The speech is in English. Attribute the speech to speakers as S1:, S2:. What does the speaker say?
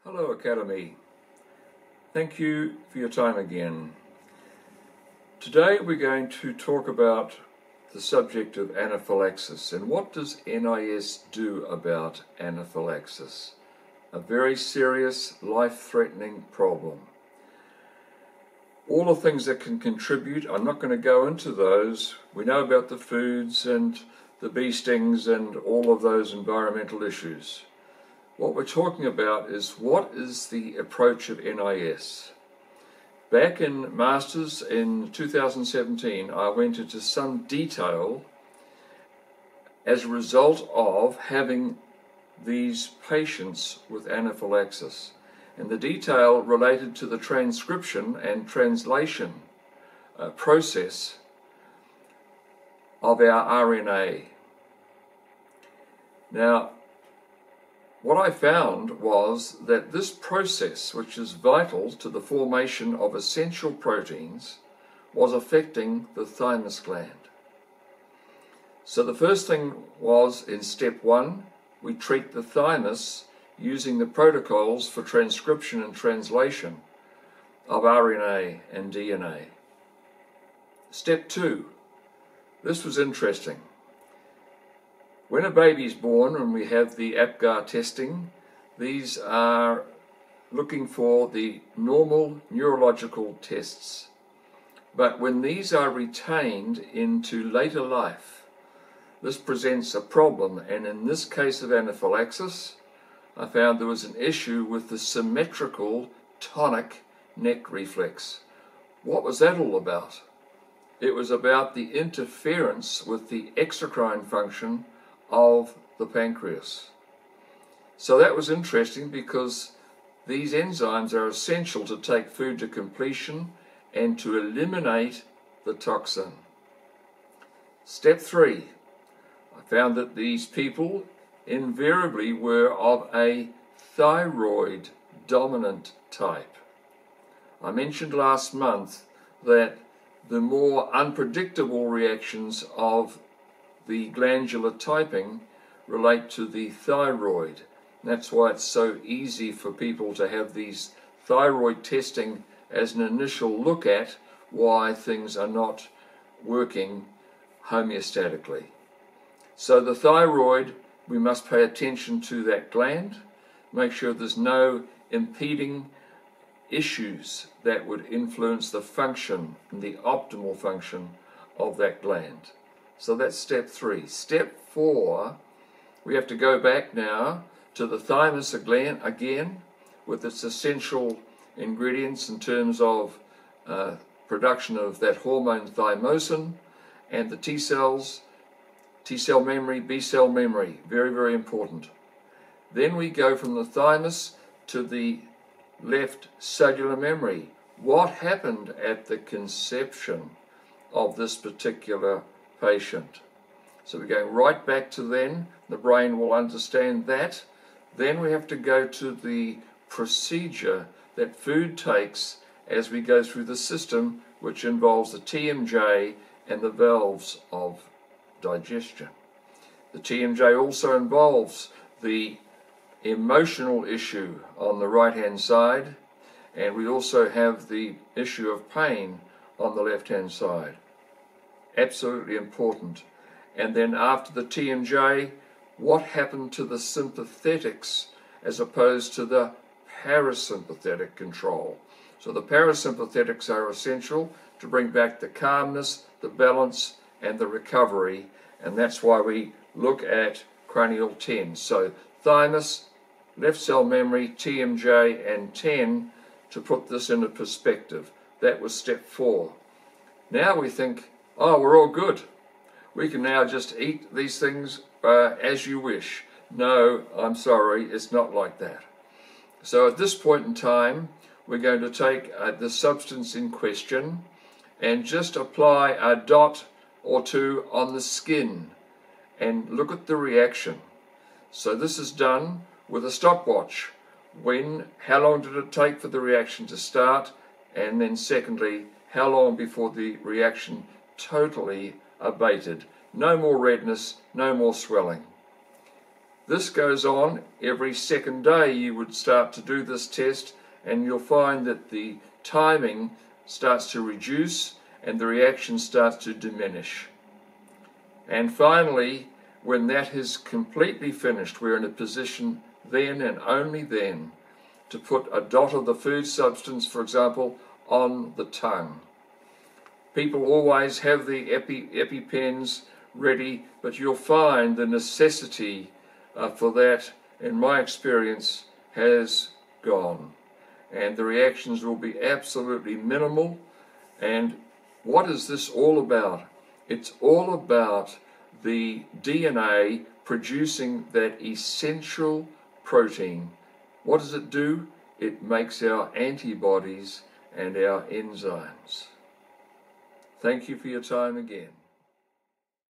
S1: Hello Academy, thank you for your time again. Today we're going to talk about the subject of anaphylaxis and what does NIS do about anaphylaxis, a very serious life-threatening problem. All the things that can contribute, I'm not going to go into those. We know about the foods and the bee stings and all of those environmental issues. What we're talking about is what is the approach of NIS. Back in Masters in 2017, I went into some detail as a result of having these patients with anaphylaxis. And the detail related to the transcription and translation process of our RNA. Now, what I found was that this process, which is vital to the formation of essential proteins, was affecting the thymus gland. So the first thing was, in step 1, we treat the thymus using the protocols for transcription and translation of RNA and DNA. Step 2, this was interesting. When a baby is born and we have the APGAR testing, these are looking for the normal neurological tests. But when these are retained into later life, this presents a problem, and in this case of anaphylaxis, I found there was an issue with the symmetrical tonic neck reflex. What was that all about? It was about the interference with the exocrine function of the pancreas. So that was interesting because these enzymes are essential to take food to completion and to eliminate the toxin. Step 3, I found that these people invariably were of a thyroid dominant type. I mentioned last month that the more unpredictable reactions of the glandular typing relate to the thyroid. That's why it's so easy for people to have these thyroid testing as an initial look at why things are not working homeostatically. So the thyroid, we must pay attention to that gland, make sure there's no impeding issues that would influence the function and the optimal function of that gland. So that's step 3. Step 4, we have to go back now to the thymus again with its essential ingredients in terms of production of that hormone thymosin and the T cells, T cell memory, B cell memory, very, very important. Then we go from the thymus to the left cellular memory. What happened at the conception of this particular patient? So we're going right back to then. The brain will understand that. Then we have to go to the procedure that food takes as we go through the system, which involves the TMJ and the valves of digestion. The TMJ also involves the emotional issue on the right hand side, and we also have the issue of pain on the left hand side. Absolutely important. And then after the TMJ, what happened to the sympathetics as opposed to the parasympathetic control? So the parasympathetics are essential to bring back the calmness, the balance, and the recovery, and that's why we look at cranial 10. So thymus, left cell memory, TMJ, and 10 to put this into perspective. That was step 4. Now we think, oh, we're all good. We can now just eat these things as you wish. No, I'm sorry, it's not like that. So at this point in time, we're going to take the substance in question and just apply a dot or two on the skin and look at the reaction. So this is done with a stopwatch. How long did it take for the reaction to start? And then secondly, how long before the reaction totally abated? No more redness, no more swelling. This goes on every second day. You would start to do this test, and you'll find that the timing starts to reduce and the reaction starts to diminish. And finally, when that is completely finished, we're in a position then and only then to put a dot of the food substance, for example, on the tongue. People always have the EpiPens ready, but you'll find the necessity for that, in my experience, has gone. And the reactions will be absolutely minimal. And what is this all about? It's all about the DNA producing that essential protein. What does it do? It makes our antibodies and our enzymes. Thank you for your time again.